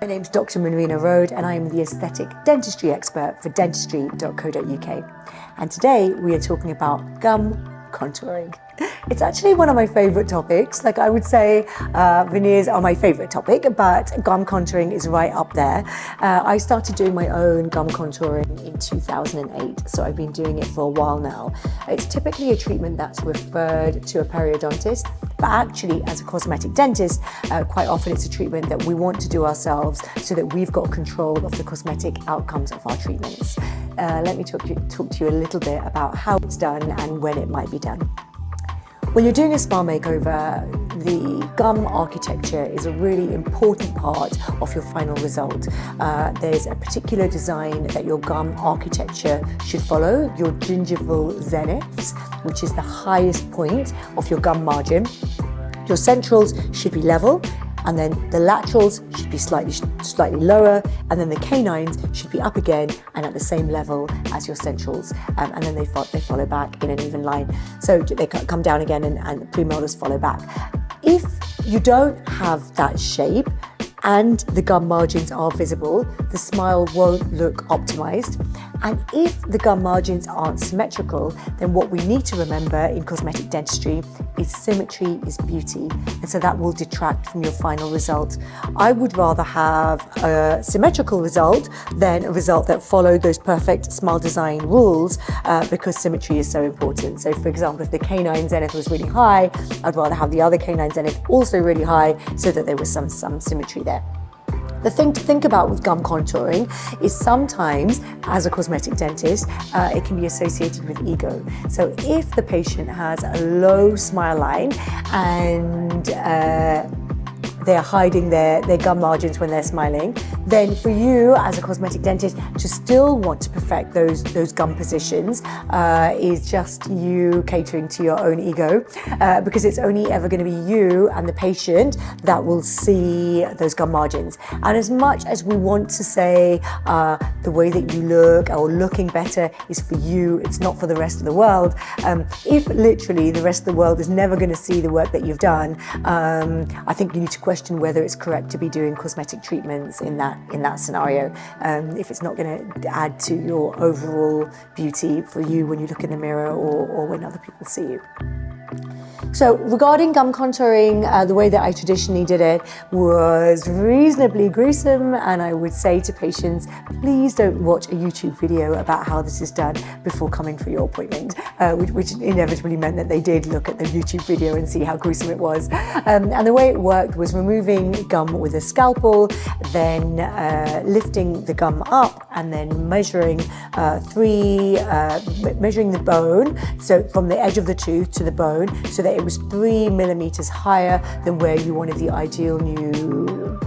My name's Dr. Manrina Rhode and I am the aesthetic dentistry expert for dentistry.co.uk. And today we are talking about gum contouring. It's actually one of my favorite topics. Like, I would say veneers are my favorite topic, but gum contouring is right up there. I started doing my own gum contouring in 2008, so I've been doing it for a while now. It's typically a treatment that's referred to a periodontist, but actually as a cosmetic dentist, quite often it's a treatment that we want to do ourselves so that we've got control of the cosmetic outcomes of our treatments. Let me talk to you a little bit about how it's done and when it might be done. When you're doing a smile makeover, the gum architecture is a really important part of your final result. There's a particular design that your gum architecture should follow, your gingival zeniths, which is the highest point of your gum margin. Your centrals should be level, and then the laterals should be slightly lower, and then the canines should be up again and at the same level as your centrals, and then they follow back in an even line. So they come down again and the premolars follow back. If you don't have that shape and the gum margins are visible, the smile won't look optimized. And if the gum margins aren't symmetrical, then what we need to remember in cosmetic dentistry is symmetry is beauty. And so that will detract from your final result. I would rather have a symmetrical result than a result that followed those perfect smile design rules, because symmetry is so important. So for example, if the canine zenith was really high, I'd rather have the other canine zenith also really high so that there was some symmetry there. The thing to think about with gum contouring is sometimes, as a cosmetic dentist, it can be associated with ego. So if the patient has a low smile line and they're hiding their gum margins when they're smiling, then for you as a cosmetic dentist to still want to perfect those gum positions is just you catering to your own ego, because it's only ever going to be you and the patient that will see those gum margins. And as much as we want to say the way that you look or looking better is for you, it's not for the rest of the world, if literally the rest of the world is never going to see the work that you've done, I think you need to question whether it's correct to be doing cosmetic treatments in that scenario, if it's not going to add to your overall beauty for you when you look in the mirror or when other people see you. So regarding gum contouring, the way that I traditionally did it was reasonably gruesome, and I would say to patients, please don't watch a YouTube video about how this is done before coming for your appointment, which inevitably meant that they did look at the YouTube video and see how gruesome it was. And the way it worked was removing gum with a scalpel, then lifting the gum up and then measuring the bone, so from the edge of the tooth to the bone, so that it was 3 millimeters higher than where you wanted the ideal new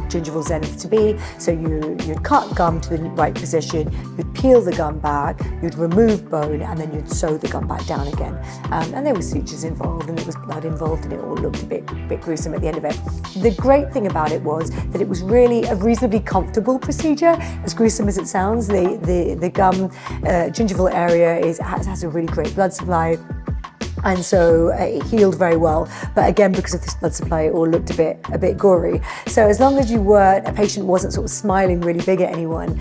gingival zenith to be. So you'd cut gum to the right position, you'd peel the gum back, you'd remove bone, and then you'd sew the gum back down again. And there were sutures involved and there was blood involved, and it all looked a bit gruesome at the end of it. The great thing about it was that it was really a reasonably comfortable procedure. As gruesome as it sounds, the gum gingival area has a really great blood supply. And so it healed very well. But again, because of this blood supply, it all looked a bit gory. So as long as a patient wasn't sort of smiling really big at anyone,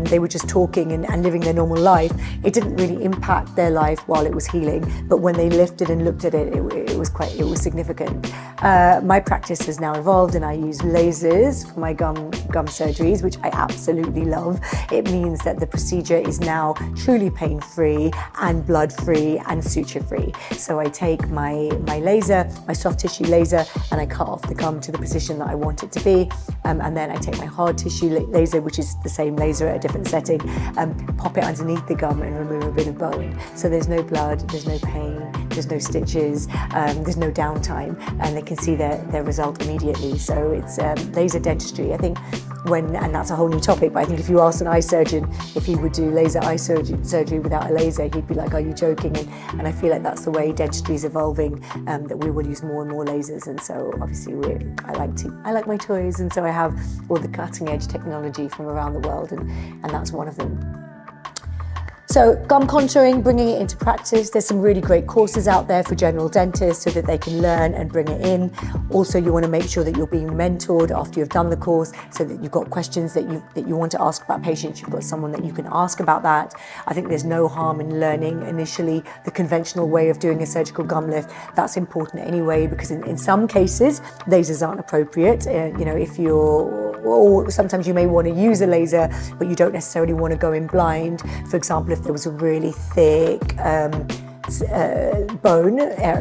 they were just talking and living their normal life, it didn't really impact their life while it was healing. But when they lifted and looked at it, it was significant. My practice has now evolved, and I use lasers for my gum surgeries, which I absolutely love. It means that the procedure is now truly pain-free and blood-free and suture-free. So I take my laser, my soft tissue laser, and I cut off the gum to the position that I want it to be. And then I take my hard tissue laser, which is the same laser at a different setting, pop it underneath the gum and remove a bit of bone. So there's no blood, there's no pain, there's no stitches, there's no downtime, and they can see their result immediately. So it's laser dentistry. I think and that's a whole new topic, but I think if you asked an eye surgeon if he would do laser eye surgery without a laser, he'd be like, are you joking? And I feel like that's the way dentistry is evolving, that we will use more and more lasers. And so obviously I like my toys, and so I have all the cutting edge technology from around the world, and that's one of them. So gum contouring, bringing it into practice. There's some really great courses out there for general dentists so that they can learn and bring it in. Also, you want to make sure that you're being mentored after you've done the course, so that you've got questions that you want to ask about patients. You've got someone that you can ask about that. I think there's no harm in learning initially the conventional way of doing a surgical gum lift. That's important anyway, because in some cases, lasers aren't appropriate. If or sometimes you may want to use a laser, but you don't necessarily want to go in blind. For example, if there was a really thick bone,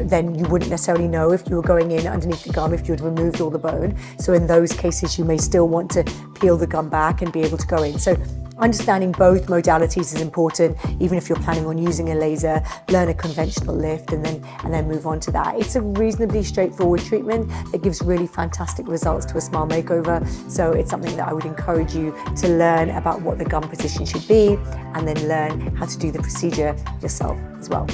then you wouldn't necessarily know if you were going in underneath the gum if you had removed all the bone. So in those cases, you may still want to peel the gum back and be able to go in. So understanding both modalities is important. Even if you're planning on using a laser, learn a conventional lift and then move on to that. It's a reasonably straightforward treatment that gives really fantastic results to a smile makeover. So it's something that I would encourage you to learn about what the gum position should be, and then learn how to do the procedure yourself as well.